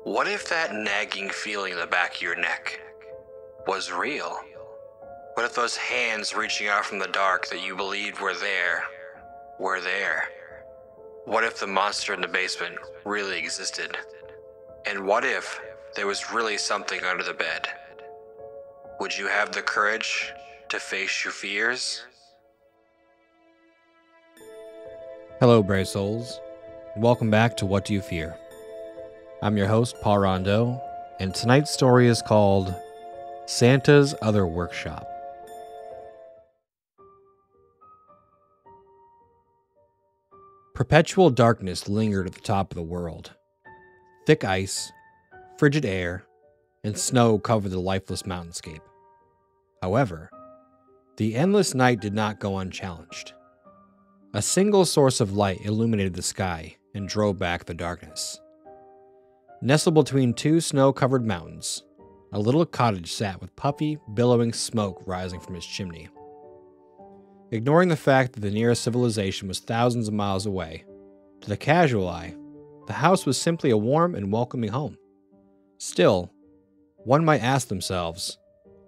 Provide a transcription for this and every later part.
What if that nagging feeling in the back of your neck was real? What if those hands reaching out from the dark that you believed were there, were there? What if the monster in the basement really existed? And what if there was really something under the bed? Would you have the courage to face your fears? Hello, brave souls, and welcome back to What Do You Fear? I'm your host, Paul Rondeau, and tonight's story is called Santa's Other Workshop. Perpetual darkness lingered at the top of the world. Thick ice, frigid air, and snow covered the lifeless mountainscape. However, the endless night did not go unchallenged. A single source of light illuminated the sky and drove back the darkness. Nestled between two snow-covered mountains, a little cottage sat with puffy, billowing smoke rising from its chimney. Ignoring the fact that the nearest civilization was thousands of miles away, to the casual eye, the house was simply a warm and welcoming home. Still, one might ask themselves,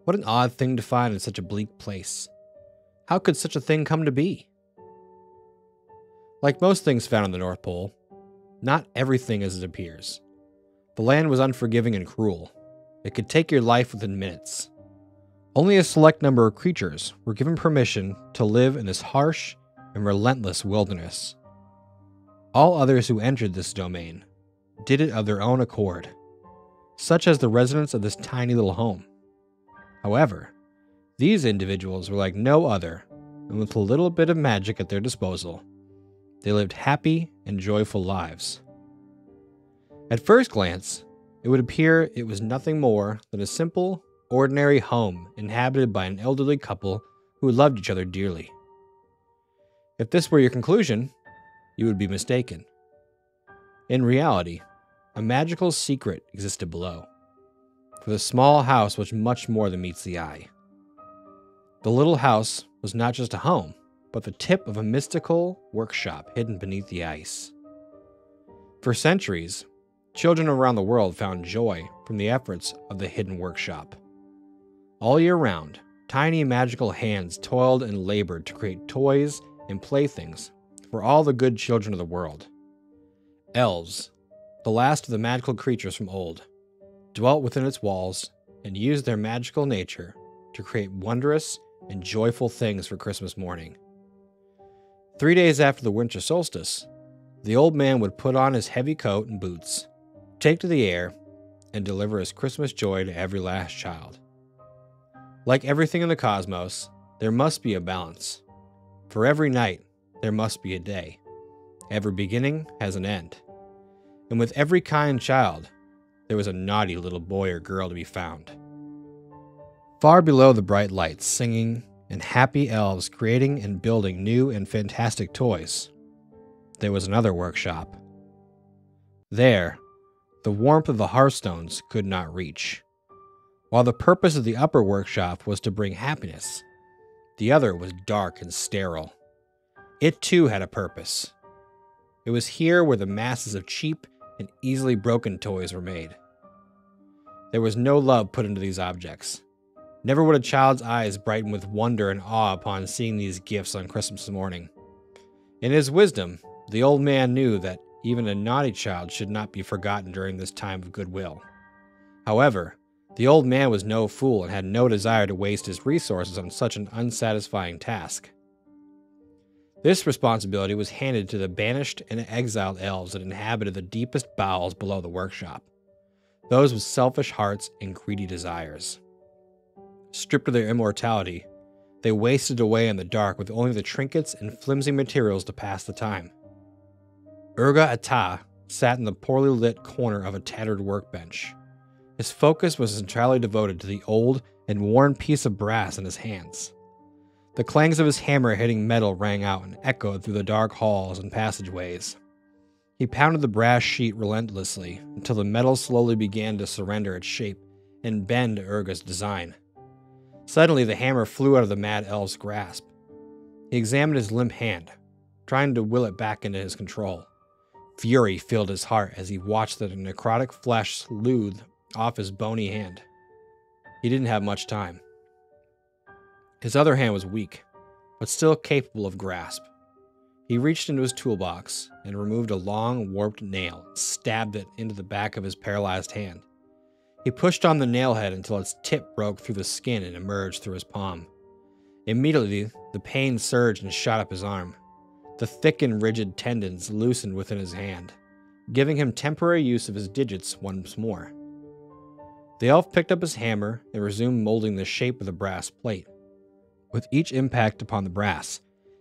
what an odd thing to find in such a bleak place. How could such a thing come to be? Like most things found on the North Pole, not everything as it appears. The land was unforgiving and cruel. It could take your life within minutes. Only a select number of creatures were given permission to live in this harsh and relentless wilderness. All others who entered this domain did it of their own accord, such as the residents of this tiny little home. However, these individuals were like no other, and with a little bit of magic at their disposal, they lived happy and joyful lives. At first glance, it would appear it was nothing more than a simple, ordinary home inhabited by an elderly couple who loved each other dearly. If this were your conclusion, you would be mistaken. In reality, a magical secret existed below, for the small house was much more than meets the eye. The little house was not just a home, but the tip of a mystical workshop hidden beneath the ice. For centuries, children around the world found joy from the efforts of the hidden workshop. All year round, tiny magical hands toiled and labored to create toys and playthings for all the good children of the world. Elves, the last of the magical creatures from old, dwelt within its walls and used their magical nature to create wondrous and joyful things for Christmas morning. 3 days after the winter solstice, the old man would put on his heavy coat and boots, take to the air, and deliver his Christmas joy to every last child. Like everything in the cosmos, there must be a balance. For every night, there must be a day. Every beginning has an end. And with every kind child, there was a naughty little boy or girl to be found. Far below the bright lights, singing, and happy elves creating and building new and fantastic toys, there was another workshop. There, the warmth of the hearthstones could not reach. While the purpose of the upper workshop was to bring happiness, the other was dark and sterile. It too had a purpose. It was here where the masses of cheap and easily broken toys were made. There was no love put into these objects. Never would a child's eyes brighten with wonder and awe upon seeing these gifts on Christmas morning. In his wisdom, the old man knew that even a naughty child should not be forgotten during this time of goodwill. However, the old man was no fool and had no desire to waste his resources on such an unsatisfying task. This responsibility was handed to the banished and exiled elves that inhabited the deepest bowels below the workshop, those with selfish hearts and greedy desires. Stripped of their immortality, they wasted away in the dark with only the trinkets and flimsy materials to pass the time. Urga Ata sat in the poorly lit corner of a tattered workbench. His focus was entirely devoted to the old and worn piece of brass in his hands. The clangs of his hammer hitting metal rang out and echoed through the dark halls and passageways. He pounded the brass sheet relentlessly until the metal slowly began to surrender its shape and bend to Urga's design. Suddenly, the hammer flew out of the mad elf's grasp. He examined his limp hand, trying to will it back into his control. Fury filled his heart as he watched the necrotic flesh slithe off his bony hand. He didn't have much time. His other hand was weak, but still capable of grasp. He reached into his toolbox and removed a long, warped nail and stabbed it into the back of his paralyzed hand. He pushed on the nail head until its tip broke through the skin and emerged through his palm. Immediately, the pain surged and shot up his arm. The thick and rigid tendons loosened within his hand, giving him temporary use of his digits once more. The elf picked up his hammer and resumed molding the shape of the brass plate. With each impact upon the brass,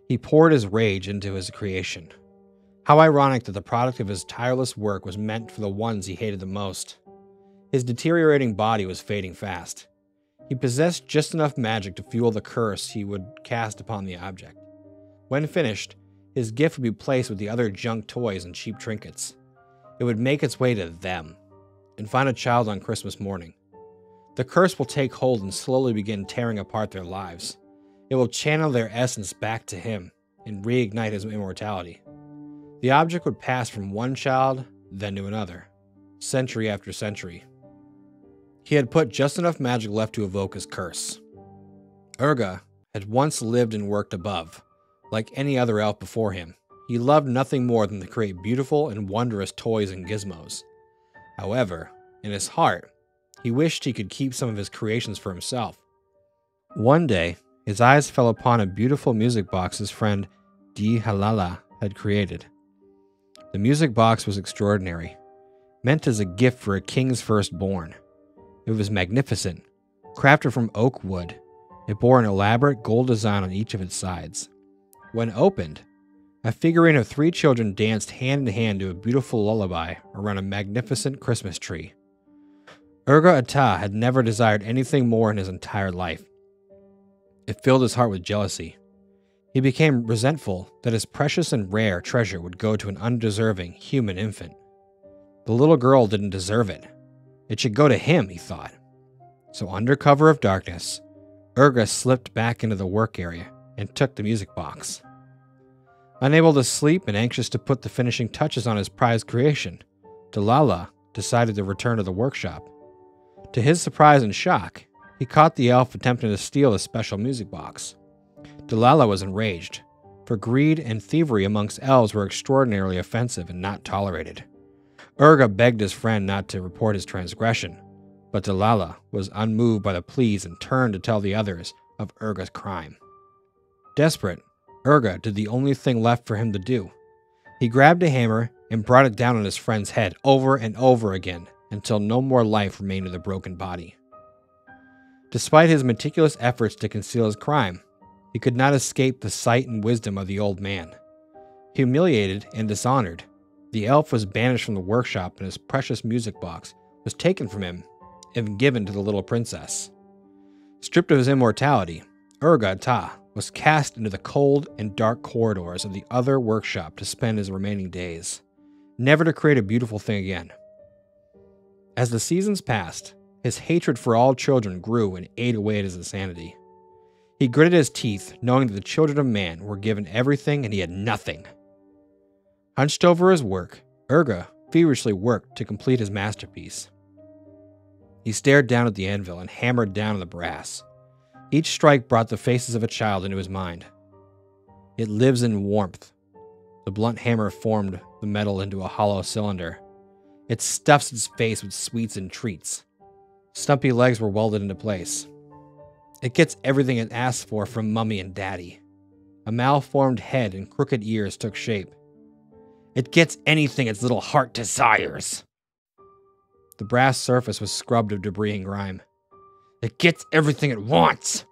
he poured his rage into his creation. How ironic that the product of his tireless work was meant for the ones he hated the most. His deteriorating body was fading fast. He possessed just enough magic to fuel the curse he would cast upon the object. When finished, his gift would be placed with the other junk toys and cheap trinkets. It would make its way to them, and find a child on Christmas morning. The curse will take hold and slowly begin tearing apart their lives. It will channel their essence back to him and reignite his immortality. The object would pass from one child, then to another, century after century. He had put just enough magic left to evoke his curse. Urga had once lived and worked above. Like any other elf before him, he loved nothing more than to create beautiful and wondrous toys and gizmos. However, in his heart, he wished he could keep some of his creations for himself. One day, his eyes fell upon a beautiful music box his friend Di Halala had created. The music box was extraordinary, meant as a gift for a king's firstborn. It was magnificent, crafted from oak wood. It bore an elaborate gold design on each of its sides. When opened, a figurine of 3 children danced hand in hand to a beautiful lullaby around a magnificent Christmas tree. Urga Ata had never desired anything more in his entire life. It filled his heart with jealousy. He became resentful that his precious and rare treasure would go to an undeserving human infant. The little girl didn't deserve it. It should go to him, he thought. So under cover of darkness, Urga slipped back into the work area and took the music box. Unable to sleep and anxious to put the finishing touches on his prized creation, Delilah decided to return to the workshop. To his surprise and shock, he caught the elf attempting to steal the special music box. Delilah was enraged, for greed and thievery amongst elves were extraordinarily offensive and not tolerated. Urga begged his friend not to report his transgression, but Delilah was unmoved by the pleas and turned to tell the others of Urga's crime. Desperate, Urga did the only thing left for him to do. He grabbed a hammer and brought it down on his friend's head over and over again until no more life remained in the broken body. Despite his meticulous efforts to conceal his crime, he could not escape the sight and wisdom of the old man. Humiliated and dishonored, the elf was banished from the workshop and his precious music box was taken from him and given to the little princess. Stripped of his immortality, Urga Ata was cast into the cold and dark corridors of the other workshop to spend his remaining days, never to create a beautiful thing again. As the seasons passed, his hatred for all children grew and ate away at his insanity. He gritted his teeth, knowing that the children of man were given everything and he had nothing. Hunched over his work, Urga feverishly worked to complete his masterpiece. He stared down at the anvil and hammered down on the brass. Each strike brought the faces of a child into his mind. It lives in warmth. The blunt hammer formed the metal into a hollow cylinder. It stuffs its face with sweets and treats. Stumpy legs were welded into place. It gets everything it asks for from Mummy and Daddy. A malformed head and crooked ears took shape. It gets anything its little heart desires. The brass surface was scrubbed of debris and grime. It gets everything it wants.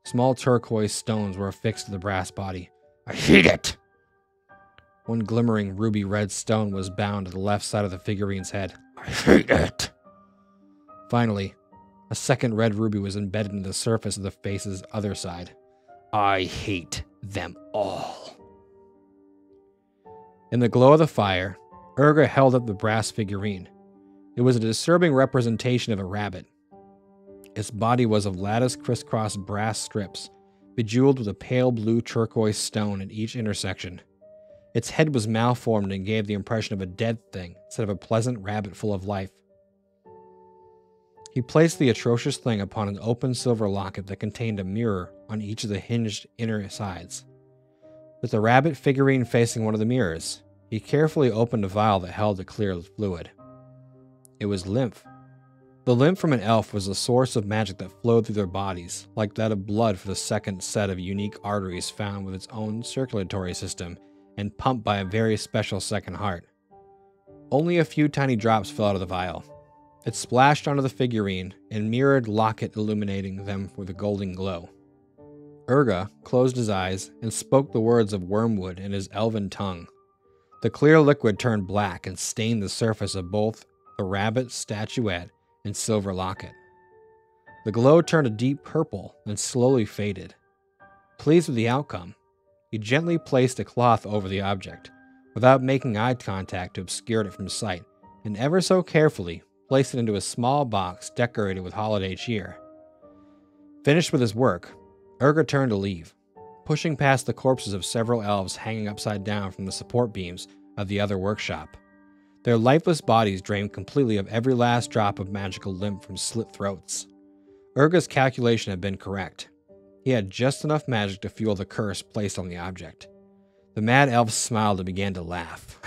Small turquoise stones were affixed to the brass body. I hate it! One glimmering ruby red stone was bound to the left side of the figurine's head. I hate it! Finally, a second red ruby was embedded in the surface of the face's other side. I hate them all. In the glow of the fire, Urga held up the brass figurine. It was a disturbing representation of a rabbit. Its body was of lattice crisscrossed brass strips, bejeweled with a pale blue turquoise stone at each intersection. Its head was malformed and gave the impression of a dead thing instead of a pleasant rabbit full of life. He placed the atrocious thing upon an open silver locket that contained a mirror on each of the hinged inner sides. With the rabbit figurine facing one of the mirrors, he carefully opened a vial that held a clear fluid. It was lymph. The lymph from an elf was a source of magic that flowed through their bodies, like that of blood for the second set of unique arteries found with its own circulatory system and pumped by a very special second heart. Only a few tiny drops fell out of the vial. It splashed onto the figurine and mirrored locket, illuminating them with a golden glow. Urga closed his eyes and spoke the words of wormwood in his elven tongue. The clear liquid turned black and stained the surface of both the rabbit statuette and silver locket. The glow turned a deep purple and slowly faded. Pleased with the outcome, he gently placed a cloth over the object, without making eye contact to obscure it from sight, and ever so carefully placed it into a small box decorated with holiday cheer. Finished with his work, Urga turned to leave, pushing past the corpses of several elves hanging upside down from the support beams of the other workshop. Their lifeless bodies drained completely of every last drop of magical lymph from slit throats. Urga's calculation had been correct. He had just enough magic to fuel the curse placed on the object. The mad elves smiled and began to laugh.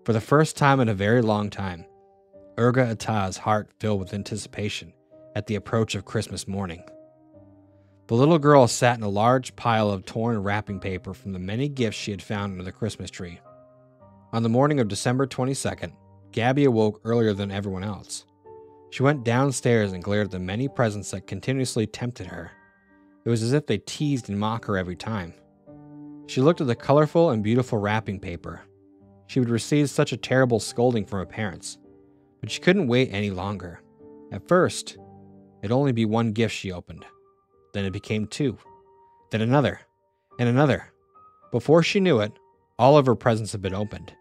For the first time in a very long time, Urga Ata's heart filled with anticipation at the approach of Christmas morning. The little girl sat in a large pile of torn wrapping paper from the many gifts she had found under the Christmas tree. On the morning of December 22nd, Gabby awoke earlier than everyone else. She went downstairs and glared at the many presents that continuously tempted her. It was as if they teased and mocked her every time. She looked at the colorful and beautiful wrapping paper. She would receive such a terrible scolding from her parents, but she couldn't wait any longer. At first, it'd only be one gift she opened. Then it became two, then another, and another. Before she knew it, all of her presents had been opened.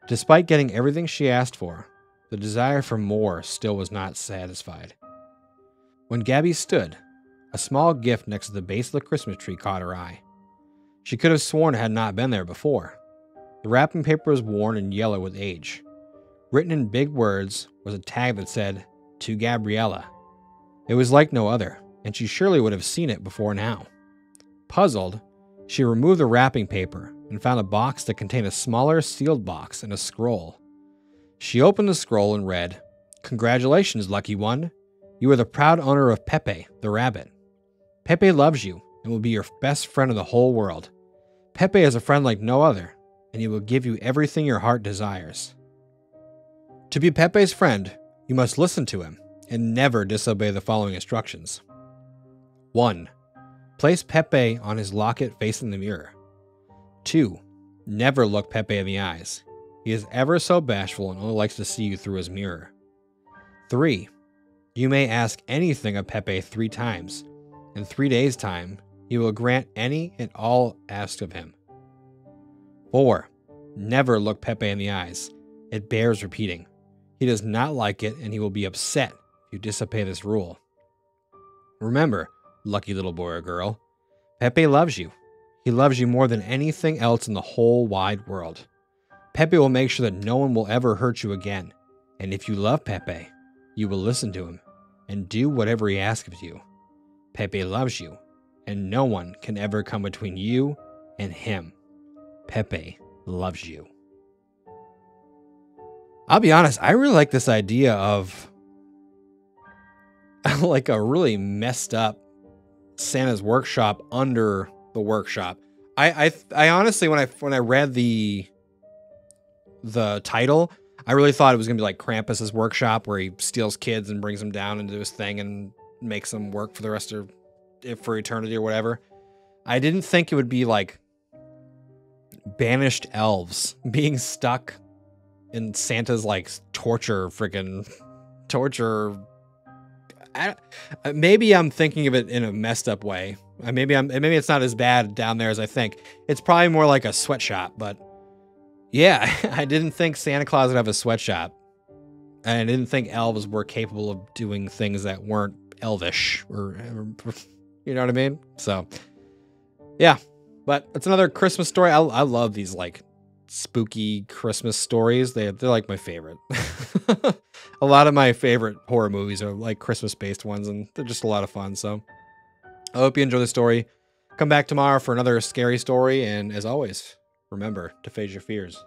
Despite getting everything she asked for, the desire for more still was not satisfied. When Gabby stood, a small gift next to the base of the Christmas tree caught her eye. She could have sworn it had not been there before. The wrapping paper was worn and yellow with age. Written in big words was a tag that said, "To Gabriella." It was like no other, and she surely would have seen it before now. Puzzled, she removed the wrapping paper and found a box that contained a smaller sealed box and a scroll. She opened the scroll and read, "Congratulations, lucky one. You are the proud owner of Pepe, the rabbit. Pepe loves you and will be your best friend in the whole world. Pepe is a friend like no other, and he will give you everything your heart desires. To be Pepe's friend, you must listen to him and never disobey the following instructions. 1. Place Pepe on his locket facing the mirror. 2. Never look Pepe in the eyes. He is ever so bashful and only likes to see you through his mirror. 3. You may ask anything of Pepe 3 times. In 3 days' time, he will grant any and all asked of him. 4. Never look Pepe in the eyes. It bears repeating. He does not like it, and he will be upset if you disobey this rule. Remember, lucky little boy or girl, Pepe loves you. He loves you more than anything else in the whole wide world. Pepe will make sure that no one will ever hurt you again, and if you love Pepe, you will listen to him and do whatever he asks of you. Pepe loves you, and no one can ever come between you and him. Pepe loves you." I'll be honest, I really like this idea of like a really messed up Santa's workshop under the workshop. I honestly, when I read the title, I really thought it was gonna be like Krampus's workshop, where he steals kids and brings them down into his thing and makes them work for the rest of for eternity or whatever. I didn't think it would be like banished elves being stuck in Santa's like torture. Maybe I'm thinking of it in a messed up way. Maybe it's not as bad down there as I think. It's probably more like a sweatshop, but yeah, I didn't think Santa Claus would have a sweatshop. And I didn't think elves were capable of doing things that weren't elvish, or you know what I mean? So, yeah, But it's another Christmas story. I love these like spooky Christmas stories. They're like my favorite. A lot of my favorite horror movies are like Christmas based ones, and they're just a lot of fun. So I hope you enjoy the story. Come back tomorrow for another scary story, and as always, remember to face your fears.